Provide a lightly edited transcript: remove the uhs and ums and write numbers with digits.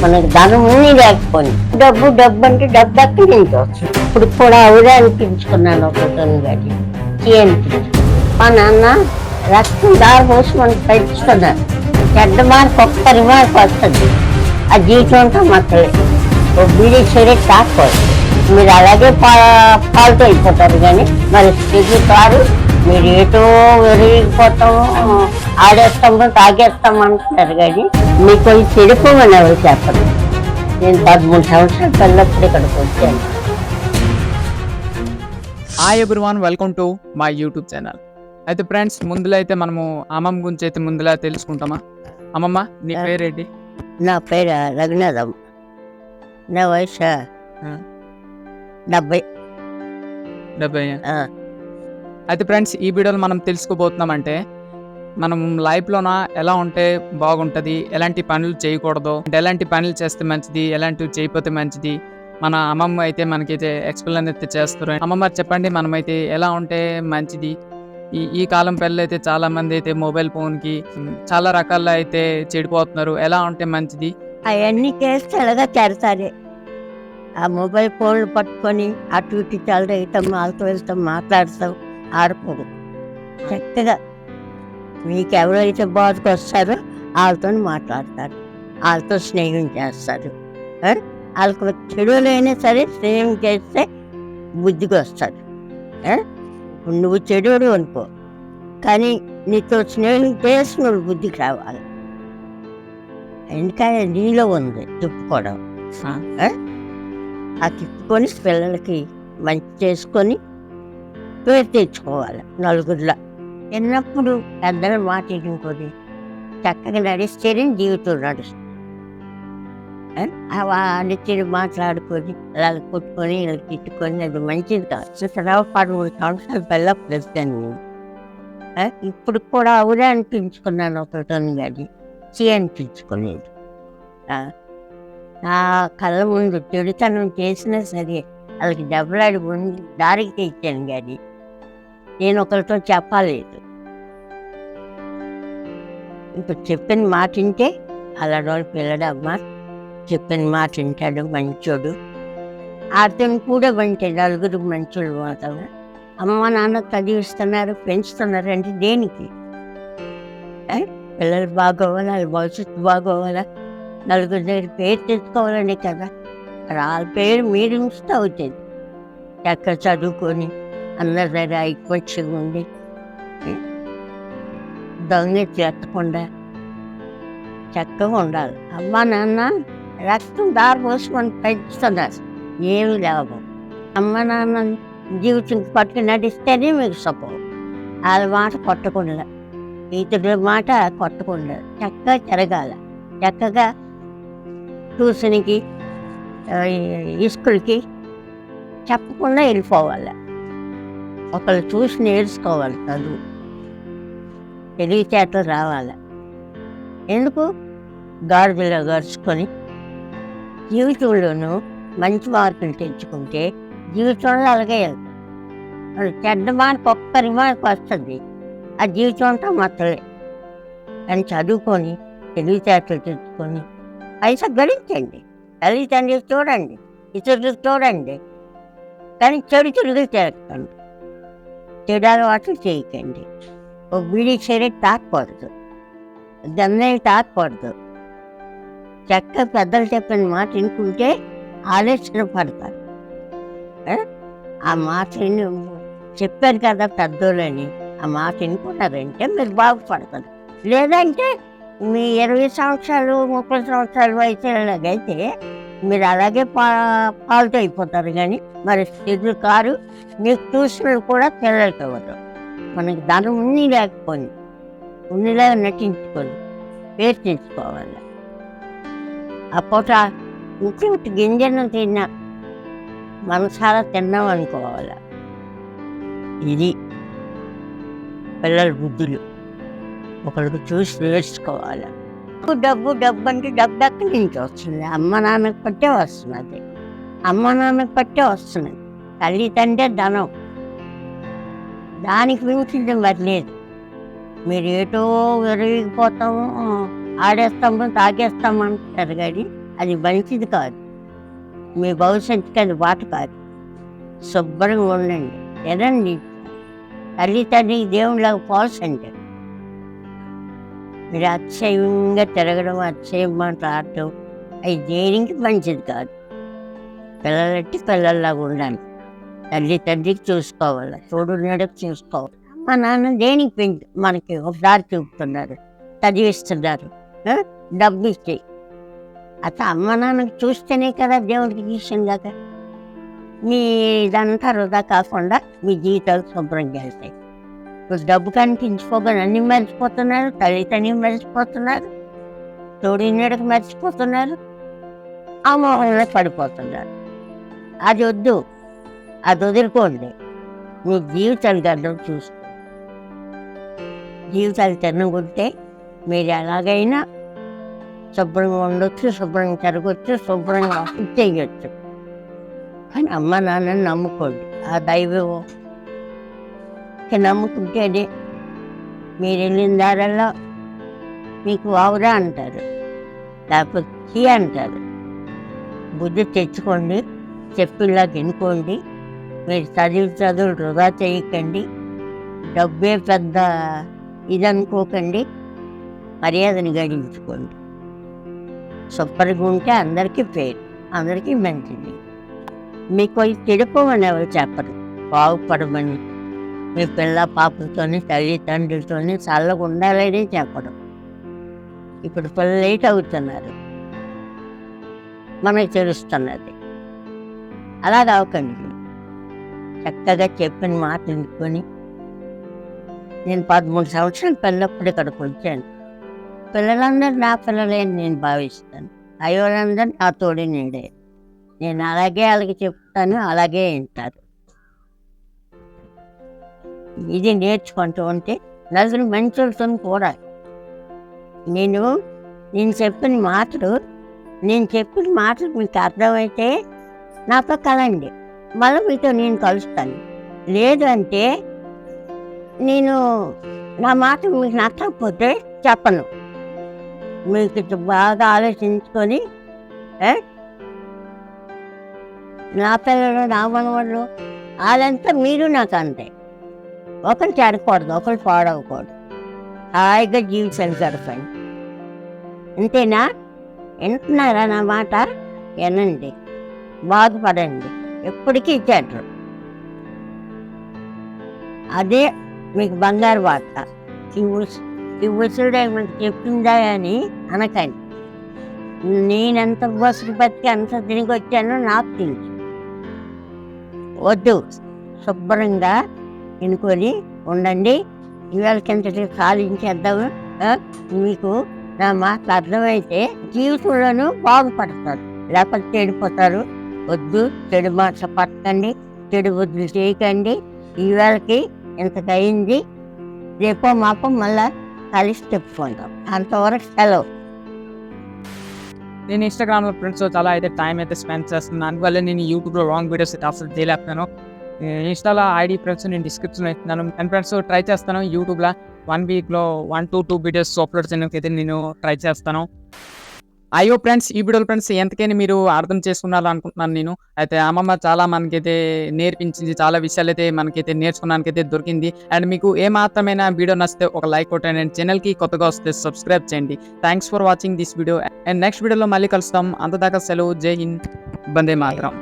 మనకి ధనం ఉన్ని లేకపోయింది. డబ్బు డబ్బు అంటే డబ్బు ఎక్కడి నుంచి వస్తుంది? ఇప్పుడు కూడా అవురే అనిపించుకున్నాను ఒకరిని కానీ అనిపించుకున్నాను. మా నాన్న రక్తం దారి పోసి మనకు పెంచుతున్నారు. చెడ్డ మార్పు ఒక్కరి మార్పు వస్తుంది. ఆ జీవితం అంతా మక్కలే. ఓ బీడీ సిగరెట్ తాకపోదు, మీరు అలాగే పాల్తో అయిపోతారు. కానీ మరి స్థితి కారు మీరు ఏటో విరిగిపోతాము, ఆడేస్తాము, తాగేస్తాము అంటున్నారు. కానీ మీకు చెడిపోమని ఎవరు చెప్పరు. నేను 13 సంవత్సరాల పిల్లప్పుడు ఇక్కడికి వచ్చాను. Hi everyone, welcome to my YouTube channel. అయితే ఫ్రెండ్స్, ముందులో అయితే మనము అమ్మమ్మ గురించి అయితే ముందులా తెలుసుకుంటామా? అమ్మమ్మ, నీ పేరేంటి? నా పేరు రఘునాథం. నా వయసు 70. అయితే ఫ్రెండ్స్, ఈ వీడియోలో మనం తెలుసుకోబోతున్నామంటే మనం లైఫ్లోన ఎలా ఉంటే బాగుంటుంది, ఎలాంటి పనులు చేయకూడదు, ఎలాంటి పనులు చేస్తే మంచిది, ఎలాంటివి చేయకపోతే మంచిది, మన అమ్మమ్మ అయితే మనకైతే ఎక్స్ప్లెయిన్ అయితే చేస్తారు. అమ్మమ్మ చెప్పండి, మనమైతే ఎలా ఉంటే మంచిది? ఈ కాలం పిల్లలు అయితే చాలా మంది అయితే మొబైల్ ఫోన్కి చాలా రకాల అయితే చెడిపోతున్నారు. ఎలా ఉంటే మంచిది? అవన్నీ చేస్తే ఎలాగా చేరతారే. ఆ మొబైల్ ఫోన్లు పట్టుకొని అటు ఇటు చల్లరేగుతాం, వాళ్ళతో వెళ్తాం, మాట్లాడతాం, ఆడుకోదు. చక్కగా మీకు ఎవరైతే బాధకు వస్తారో వాళ్ళతో మాట్లాడతారు, వాళ్ళతో స్నేహం చేస్తారు. వాళ్ళకు చెడులైనా సరే స్నేహం చేస్తే బుద్ధికి వస్తారు. నువ్వు చెడుడు అనుకో, కానీ నీతో స్నేహం చేసి నువ్వు బుద్ధికి రావాలి. ఎందుకంటే నీలో ఉంది తిప్పుకోవడం. ఆ తిప్పుకొని పిల్లలకి మంచి చేసుకొని పేరు తెచ్చుకోవాలి నలుగురిలో. చిన్నప్పుడు పెద్దల మాట ఇంకోది చక్కగా నడిస్తేనే జీవితం నడుస్తుంది. వాళ్ళిచ్చి మాట్లాడుకొని ఇలా కొట్టుకొని ఇలా తిట్టుకొని అది మంచిది కాదు. 13 సంవత్సరాల పిల్ల ప్రస్తుతాను. ఇప్పుడు కూడా అవురే అనిపించుకున్నాను ఒకరిని కానీ అనిపించుకోలేదు. నా కళ్ళ ముందు చెడుతనం చేసినా సరే వాళ్ళకి దెబ్బలాడి ముందు దారికి తెచ్చాను. కానీ నేను ఒకరితో చెప్పలేదు. ఇప్పుడు చెప్పిన మాట వింటే అలాంటి వాళ్ళు పిల్లడమ్మ చెప్పిన మాట వింటాడు, మంచోడు. అతను కూడా వింటే నలుగురు మంచోడు మాత్రం. అమ్మ నాన్న చదివిస్తున్నారు, పెంచుతున్నారు అంటే దేనికి? పిల్లలు బాగోవాలా, వాళ్ళ భవిష్యత్తు బాగోవాలా, నలుగురి దగ్గర పేరు తెచ్చుకోవాలని కదా. వాళ్ళ పేరు మీరు ఉంచితే అవుతుంది. చక్కగా చదువుకొని అందరి దగ్గర ఐక్యపక్షంగా ఉండి దొంగ ఎత్తకుండా చక్కగా ఉండాలి. అమ్మ నాన్న రక్తం దారి పోసి మనం పెంచుతున్నారు, ఏమి లాభం? అమ్మ నాన్న జీవితం పట్టుకు నడిస్తేనే మీకు సపోర్ట్. వాళ్ళ మాట కొట్టకుండా, ఇతరుల మాట కొట్టకుండా చక్కగా తిరగాల. చక్కగా ట్యూషన్కి, స్కూల్కి చెప్పకుండా వెళ్ళిపోవాలి. ఒకళ్ళు చూసి నేర్చుకోవాలి. చదువు తెలివితేటలు రావాలి. ఎందుకు గాడిదలో గడుచుకొని జీవితంలోనూ మంచి మార్కులు తెచ్చుకుంటే జీవితంలో అలాగే వెళ్తాం. చెడ్డ మార్పు ఒక్కరి మార్పు వస్తుంది, ఆ జీవితం అంతా మొత్తలే. కానీ చదువుకొని తెలివితేటలు తెచ్చుకొని పైసా గడించండి, తల్లిదండ్రులు చూడండి, ఇతరులకు చూడండి. కానీ చెడు చెడుగులు చేరకండి, చెడు అలవాట్లు చేయకండి. ఒక బీడీ సిగరెట్ తాకూడదు, గంజాయి తాకూడదు. చక్కగా పెద్దలు చెప్పిన మాట వినుకుంటే ఆలోచన పడతారు. ఆ మాట చెప్పారు కదా పెద్దోళ్ళని, ఆ మాట వినుకున్నారంటే మీరు బాగుపడతారు. లేదంటే మీ 20 సంవత్సరాలు 30 సంవత్సరాల వయసులాగైతే మీరు అలాగే పాల్తో అయిపోతారు. కానీ మరి స్థితి కారు మీకు ట్యూషన్లు కూడా పిల్లలకి ఇవ్వరు. మనకి ధనం ఉన్ని లేకపోయింది, ఉన్నిలా నటించుకొని పేరు తెచ్చుకోవాలి. ఆ పూట ఇంటి గింజను తిన్నా మనసారా తిన్నాం అనుకోవాలి. ఇది పిల్లల బుద్ధులు ఒకరికి చూసి నేర్చుకోవాలి. డబ్బు డబ్బు అంటే డబ్బు ఎక్కడి నుంచి వస్తుంది? అమ్మ నాన్నకి పట్టే వస్తున్నది, అమ్మ నాన్నకి పట్టే వస్తున్నది. తల్లి తండ్రి ధనం, దానికి మించింది మరి లేదు. మీరు ఏటో విరిగిపోతాము, ఆడేస్తాము, తాగేస్తాము అంటారు. కానీ అది మంచిది కాదు. మీ భవిష్యత్తుకి అది బాట కాదు. శుభ్రంగా ఉండండి, తినండి. తల్లి తండ్రికి దేవుళ్ళకి పోల్చండి. మీరు అక్షయంగా తిరగడం, అక్షయం మాట్లాడటం అవి దేనికి మంచిది కాదు. పిల్లలంటే పిల్లల్లాగా ఉండాలి. తల్లి తండ్రికి చూసుకోవాలి, తోడు నీడకు చూసుకోవాలి. మా నాన్న దేనికి మనకి ఒక దారి చూపుతున్నారు, చదివిస్తున్నారు, డబ్బు ఇచ్చి. అట్లా అమ్మ నాన్నకి చూస్తేనే కదా దేవుడికి ఇష్టం కాక. మీ ఇదంతా వృధా కాకుండా మీ జీవితాలు శుభ్రంగా వెళ్తాయి. ఇప్పుడు డబ్బు కనిపించుకోగానే అన్నీ మర్చిపోతున్నారు, తల్లిదండ్రులు మర్చిపోతున్నారు, తోడి నీడకు మర్చిపోతున్నారు, ఆ మోహంలో పడిపోతున్నారు. అది వద్దు, అది వదులుకోండి. మీ జీవితాలు గడ్డం చూసుకో. జీవితాలు తినకుంటే మీరు ఎలాగైనా శుభ్రంగా ఉండొచ్చు, శుభ్రంగా తిరగచ్చు, శుభ్రంగా చేయొచ్చు. కానీ అమ్మ నాన్నని నమ్ముకోండి. ఆ దైవం నమ్ముకుంటేనే మీరు వెళ్ళిన దారల్లో మీకు వావురా అంటారు, లేకపోతే చీ అంటారు. బుద్ధి తెచ్చుకోండి, చెప్పిలా వినుకోండి. మీరు చదువులు వృధా చేయకండి. డబ్బే పెద్ద ఇదనుకోకండి. మర్యాదను గడించుకోండి. శుభ్రంగా ఉంటే అందరికీ పేరు, అందరికీ మంచిది. మీకు అవి చెడిపోమని ఎవరు చెప్పరు, బాగుపడమని. మీ పిల్ల పాపలతోని తల్లిదండ్రులతోని చల్లగా ఉండాలని చెప్పడం. ఇప్పుడు పిల్లలు లేట్ అవుతున్నారు, మనకు తెలుస్తున్నది. అలా కావకండి. చక్కగా చెప్పిన మాట వినుకొని. నేను 13 సంవత్సరాలు పిల్లప్పుడు ఇక్కడికి వచ్చాను. పిల్లలందరూ నా పిల్లలే అని నేను భావిస్తాను. అయ్యోళ్ళందరూ నా తోడి నీడే. నేను అలాగే వాళ్ళకి చెప్తాను, అలాగే వింటారు. ఇది నేర్చుకుంటూ ఉంటే నలుగురు మంచులతో కూడా నేను చెప్పిన మాటలు మీకు అర్థమైతే నాతో కలండి, మళ్ళీ మీతో నేను కలుస్తాను. లేదు అంటే నేను నా మాట మీకు నచ్చకపోతే చెప్పను. మీకు బాగా ఆలోచించుకొని నా పిల్లలు, నా మనవాళ్ళు వాళ్ళంతా మీరు నాకు అంతే. ఒకరు చెడకూడదు, ఒకరు పాడవకూడదు. హాయిగా జీవితాలు గడపండి. అంతేనా? వింటున్నారా నా మాట? వినండి, బాధపడండి. ఎప్పటికీ చెడ్డరు. అదే మీకు బంగారు వార్త. ఈ ముసుడే మీకు చెప్పిందా అని అనకండి. నేనెంత బస్సులు బతికి అంత తిరిగి వచ్చానో నాకు తెలుసు. వద్దు, శుభ్రంగా వినుకొని ఉండండి. ఇవాళ కిందటి సాధించేద్దాము. మీకు నా మాట అర్థమైతే జీవితంలోనూ బాగుపడతారు, లేకపోతే చెడిపోతారు. వద్దు, చెడు మాట పట్టకండి, చెడు బుద్ధులు చేయకండి. ఈవేళకి ఇంతకయింది, రేపో మాపో మళ్ళా కలిసి చెప్పుకుంటాం. అంతవరకు సెలవు. నేను ఇన్స్టాగ్రామ్లో ఫ్రెండ్స్తో చాలా అయితే టైం అయితే స్పెండ్ చేస్తున్నాను. అందువల్ల నేను యూట్యూబ్లో లాంగ్ వీడియోస్ అయితే అసలు చేయలేకపోయాను. ఇన్స్టాలో ఐడి ఫ్రెండ్స్ నేను డిస్క్రిప్షన్లో ఇస్తున్నాను. అండ్ ఫ్రెండ్స్ ట్రై చేస్తాను యూట్యూబ్లో 1 వీక్లో 1 to 2 వీడియోస్ అప్లోడ్ చేయడానికి అయితే నేను ట్రై చేస్తాను. అయ్యో ఫ్రెండ్స్, ఈ వీడియోలో ఫ్రెండ్స్ ఎంతకైనా మీరు అర్థం చేసుకున్నారు అనుకుంటున్నాను నేను. అయితే అమ్మమ్మ చాలా మనకైతే నేర్పించింది, చాలా విషయాలు అయితే మనకైతే నేర్చుకున్నానికైతే దొరికింది. అండ్ మీకు ఏ మాత్రమైన వీడియో నచ్చితే ఒక లైక్ కొట్టండి. అండ్ ఛానల్కి కొత్తగా వస్తే సబ్స్క్రైబ్ చేయండి. Thanks for watching this video. And next వీడియోలో మళ్ళీ కలుస్తాం. అంతదాకా సెలవు. జై హింద్, వందే మాతరం.